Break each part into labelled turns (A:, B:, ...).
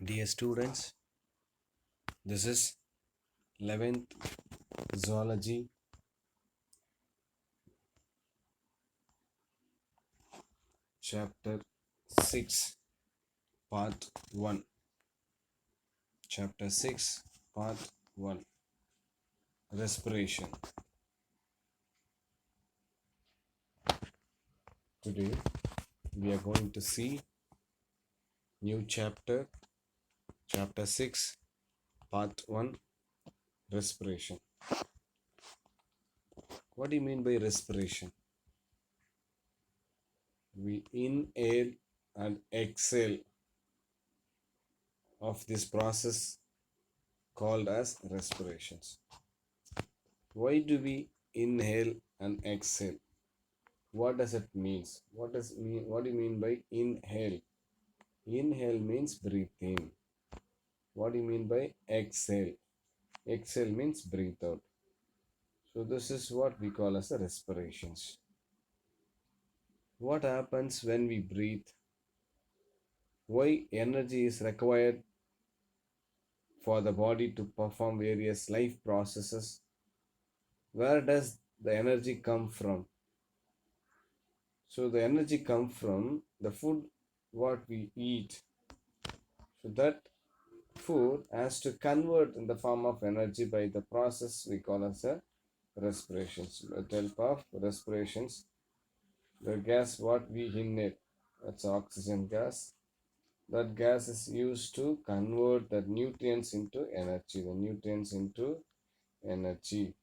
A: Dear students, this is 11th Zoology Chapter 6 Part 1. Chapter 6 Part 1, Respiration. Today we are going to see new chapter, Chapter 6 Part 1, Respiration. What do you mean by respiration? We inhale and exhale of this process called as respirations. Why do we inhale and exhale? What does it mean? What do you mean by inhale? Inhale means breathe in. What do you mean by exhale? Exhale means breathe out. So this is what we call as the respirations. What happens when we breathe? Why energy is required for the body to perform various life processes? Where does the energy come from? So the energy comes from the food what we eat. So that food has to convert in the form of energy by the process we call as a respirations. With the help of respirations, the gas what we inhale, that's oxygen gas. That gas is used to convert the nutrients into energy. The nutrients into energy.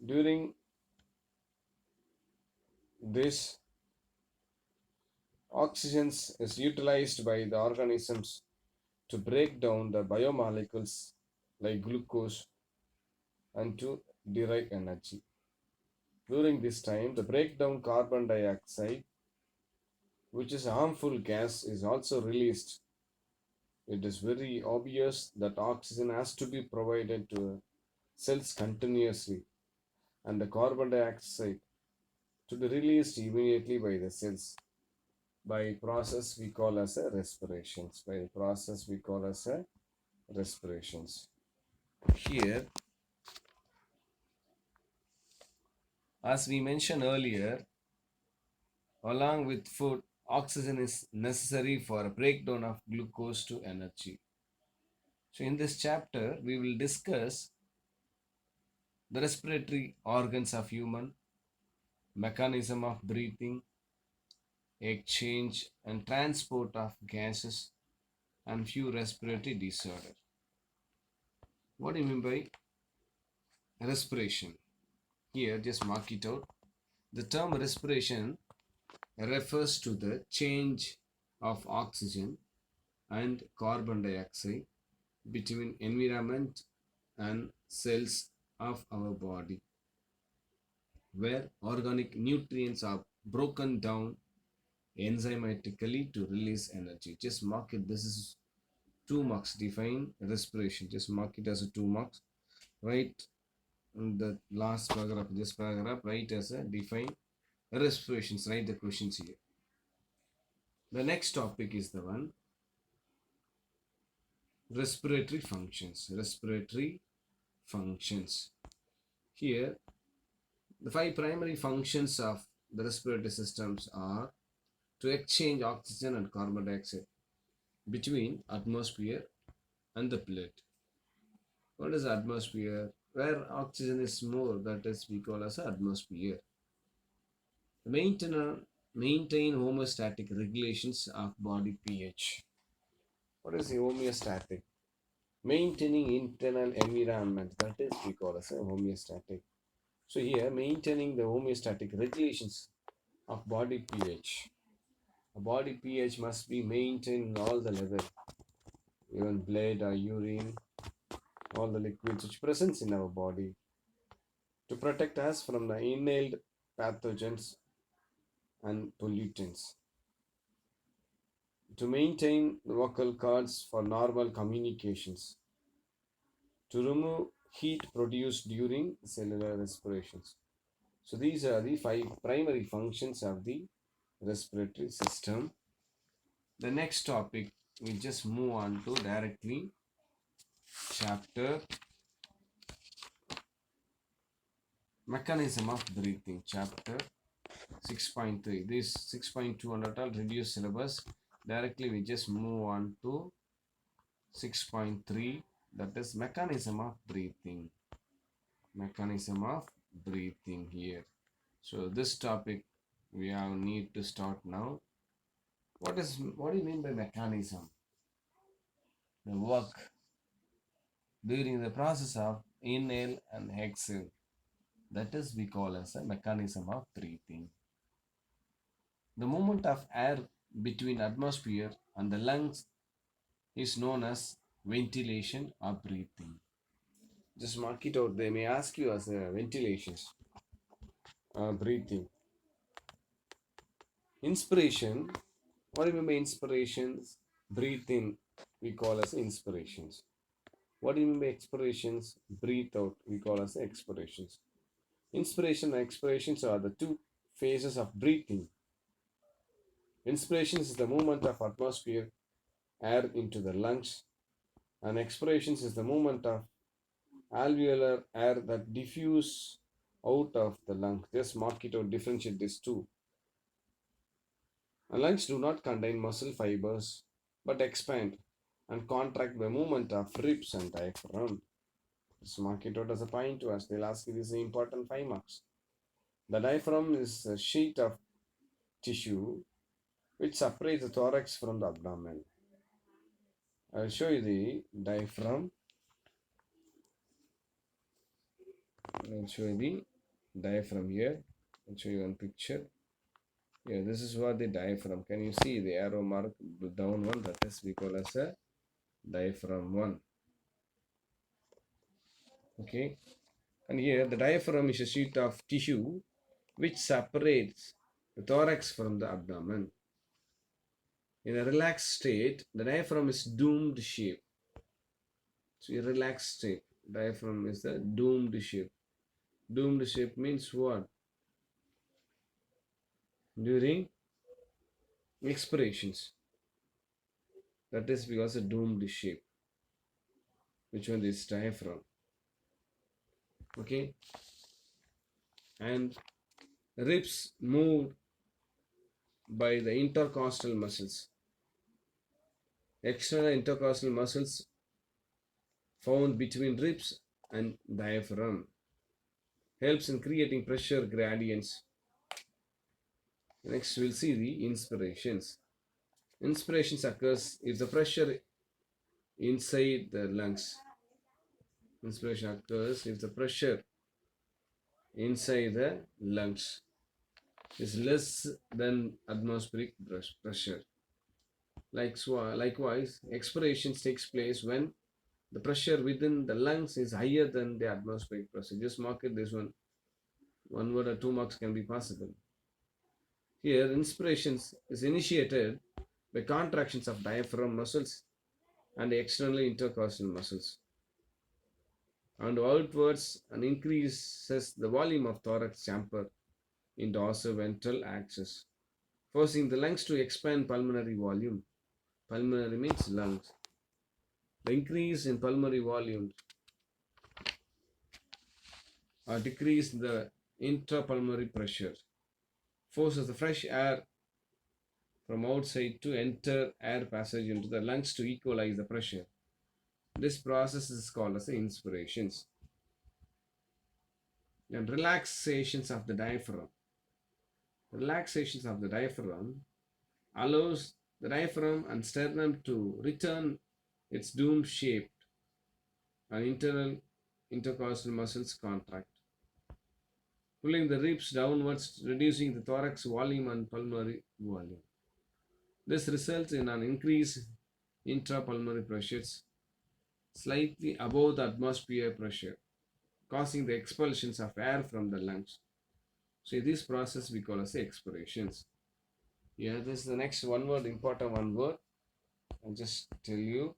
A: During this, oxygen is utilized by the organisms to break down the biomolecules like glucose and to derive energy. During this time, the breakdown carbon dioxide, which is a harmful gas, is also released. It is very obvious that oxygen has to be provided to cells continuously, and the carbon dioxide to be released immediately by the cells by process we call as a respirations. By the process we call as a respirations. Here, as we mentioned earlier, along with food, oxygen is necessary for a breakdown of glucose to energy. So in this chapter, we will discuss the respiratory organs of human, mechanism of breathing, exchange and transport of gases, and few respiratory disorders. What do you mean by respiration? Here, just mark it out. The term respiration refers to the change of oxygen and carbon dioxide between environment and cells of our body, where organic nutrients are broken down enzymatically to release energy. Just mark it. This is 2 marks. Define respiration. Just mark it as a 2 marks. Write in the last paragraph, this paragraph, write as a define respirations. Write the questions here. The next topic is the one respiratory functions. Respiratory functions. Here, the 5 primary functions of the respiratory systems are to exchange oxygen and carbon dioxide between atmosphere and the blood. What is atmosphere? Where oxygen is more, that is we call as atmosphere. Maintain homeostatic regulations of body pH. What is the homeostatic? Maintaining internal environment, that is we call as a homeostatic. So here, maintaining the homeostatic regulations of body pH. A body pH must be maintained in all the levels, even blood or urine, all the liquids which present in our body, to protect us from the inhaled pathogens and pollutants, to maintain the vocal cords for normal communications, to remove heat produced during cellular respirations. So these are the 5 primary functions of the respiratory system. The next topic, we just move on to directly chapter mechanism of breathing, chapter 6.3. This 6.2 and all reduced syllabus. Directly we just move on to 6.3, that is mechanism of breathing. Mechanism of breathing here. So this topic we have need to start now. What do you mean by mechanism? The work during the process of inhale and exhale. That is we call as a mechanism of breathing. The movement of air between atmosphere and the lungs is known as ventilation or breathing. Just mark it out. They may ask you as a ventilations, breathing. Inspiration. What do you mean by inspirations? Breathing we call as inspirations. What do you mean by expirations? Breathe out we call as expirations. Inspiration and expirations are the two phases of breathing. Inspiration is the movement of atmosphere air into the lungs, and expirations is the movement of alveolar air that diffuse out of the lung. Just mark it out, differentiate these two. And lungs do not contain muscle fibers but expand and contract by movement of ribs and diaphragm. Just mark it out as a point to us. They'll ask you this important 5 marks. The diaphragm is a sheet of tissue which separates the thorax from the abdomen. I'll show you the diaphragm. I'll show you the diaphragm here. I'll show you one picture. Here, this is what the diaphragm. Can you see the arrow mark down one? That is we call as a diaphragm 1. Okay. And here the diaphragm is a sheet of tissue which separates the thorax from the abdomen. In a relaxed state, the diaphragm is doomed shape. So a relaxed state, diaphragm is the doomed shape. Doomed shape means what? During expirations. That is because a doomed shape. Which one is diaphragm? Okay. And ribs moved by the intercostal muscles. External intercostal muscles found between ribs and diaphragm helps in creating pressure gradients. Next we'll see the inspirations. Inspirations occurs if the pressure inside the lungs. Inspiration occurs if the pressure inside the lungs is less than atmospheric pressure. Likewise, expirations takes place when the pressure within the lungs is higher than the atmospheric pressure. Just mark it this one. 1 word or 2 marks can be possible. Here, inspirations is initiated by contractions of diaphragm muscles and the external intercostal muscles, and outwards and increases the volume of thorax chamber in dorsoventral axis, forcing the lungs to expand pulmonary volume. Pulmonary means lungs. The increase in pulmonary volume or decrease the intrapulmonary pressure forces the fresh air from outside to enter air passage into the lungs to equalize the pressure. This process is called as the inspirations. And relaxations of the diaphragm. Relaxations of the diaphragm allows the diaphragm and sternum to return its dome shape and internal intercostal muscles contract, pulling the ribs downwards, reducing the thorax volume and pulmonary volume. This results in an increase in intrapulmonary pressures slightly above the atmosphere pressure, causing the expulsions of air from the lungs. So this process we call as expirations. Yeah, this is the next one word, important one word. I'll just tell you.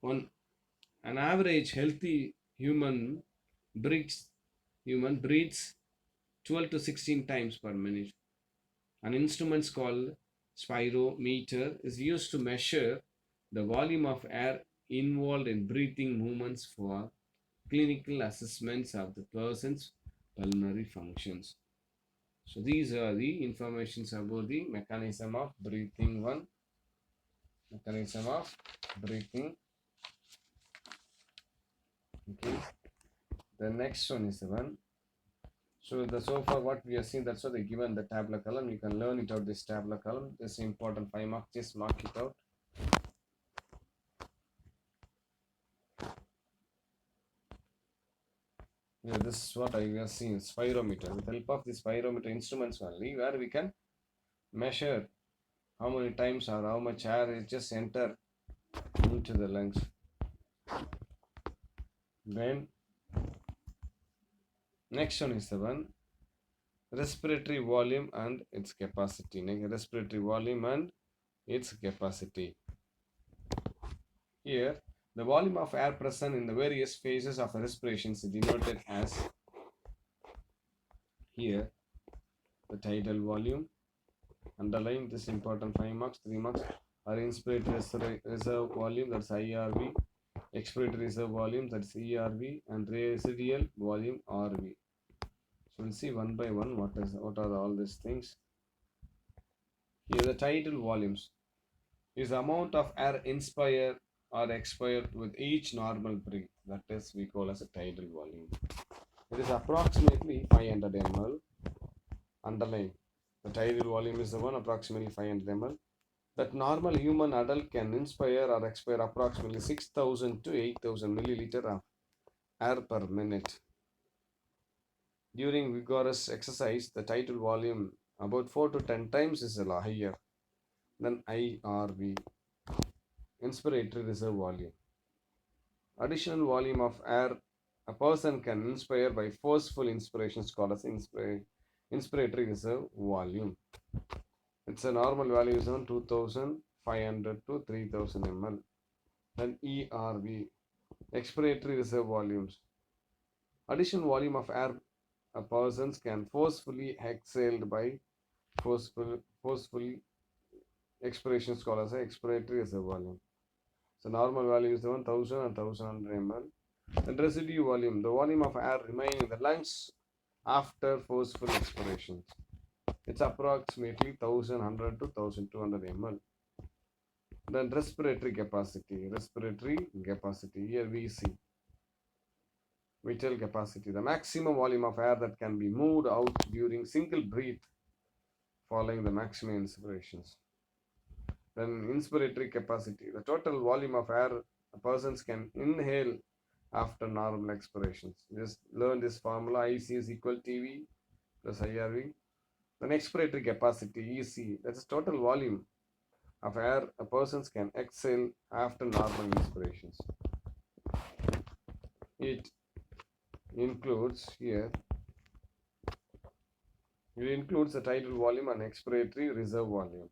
A: An average healthy human breathes 12 to 16 times per minute. An instrument called spirometer is used to measure the volume of air involved in breathing movements for clinical assessments of the person's pulmonary functions. So these are the informations about the mechanism of breathing. One mechanism of breathing. Okay. The next one is the one. So far what we have seen, that's what they given the tabular column. You can learn it out, this tabular column. This is important 5 marks. Just mark it out. Yeah, this is what I have seen. Spirometer. With the help of this spirometer instruments only, where we can measure how many times or how much air is just enter into the lungs. Then next one is the one respiratory volume and its capacity. Respiratory volume and its capacity. Here, the volume of air present in the various phases of respiration is denoted as here the tidal volume. Underline this important 5 marks, 3 marks. Our inspiratory reserve volume, that's IRV, expiratory reserve volume, that's ERV, and residual volume RV. So we'll see one by one what are all these things. Here the tidal volumes is the amount of air inspired or expired with each normal breath. That is we call as a tidal volume. It is approximately 500 ml. Underline. The tidal volume is the one approximately 500 ml. That normal human adult can inspire or expire approximately 6,000 to 8,000 milliliter of air per minute. During vigorous exercise, the tidal volume about 4 to 10 times is higher than IRV, inspiratory reserve volume. Additional volume of air a person can inspire by forceful inspiration is called as inspiratory reserve volume. It's a normal value is on 2,500 to 3,000 ml. Then ERV, expiratory reserve volumes. Additional volume of air a person can forcefully exhaled by forcefully expiration is called as expiratory reserve volume. So normal value is 1,000 and 1,100 ml. Then residue volume, the volume of air remaining in the lungs after forceful expiration. It's approximately 1,100 to 1,200 ml. Then respiratory capacity, here we see vital capacity, the maximum volume of air that can be moved out during single breath following the maximum inspirations. Then inspiratory capacity, the total volume of air a person can inhale after normal expirations. Just learn this formula. IC is equal TV plus IRV. Then expiratory capacity, EC, that's total volume of air a person can exhale after normal inspirations. It includes here, it includes the tidal volume and expiratory reserve volume.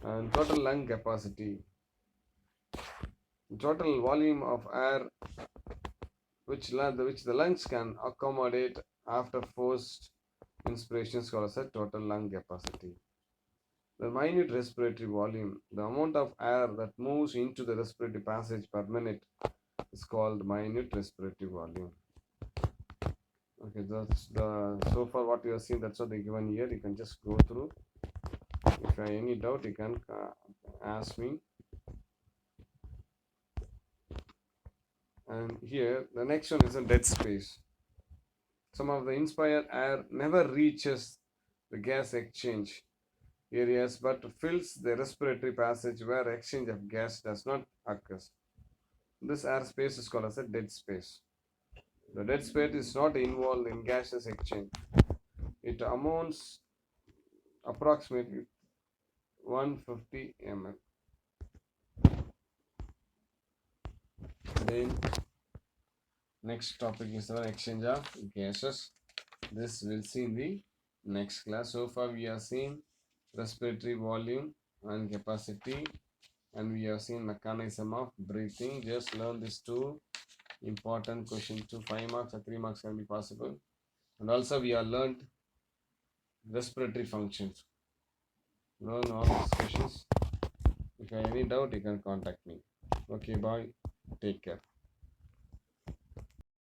A: And total lung capacity, total volume of air which the lungs can accommodate after forced inspirations called as a total lung capacity. The minute respiratory volume, the amount of air that moves into the respiratory passage per minute is called minute respiratory volume. Okay, that's the so far what you have seen. That's what they given here. You can just go through. If you have any doubt, you can ask me. And here the next one is a dead space. Some of the inspired air never reaches the gas exchange areas but fills the respiratory passage where exchange of gas does not occur. This airspace is called as a dead space. The dead space is not involved in gaseous exchange. It amounts approximately 150 ml. Then next topic is the exchange of gases. This we'll see in the next class. So far we have seen respiratory volume and capacity, and we have seen mechanism of breathing. Just learn these two important questions. 2 5 marks or 3 marks can be possible. And also we have learned respiratory functions. Learn all these questions. If you have any doubt, you can contact me. Okay, bye. Take care.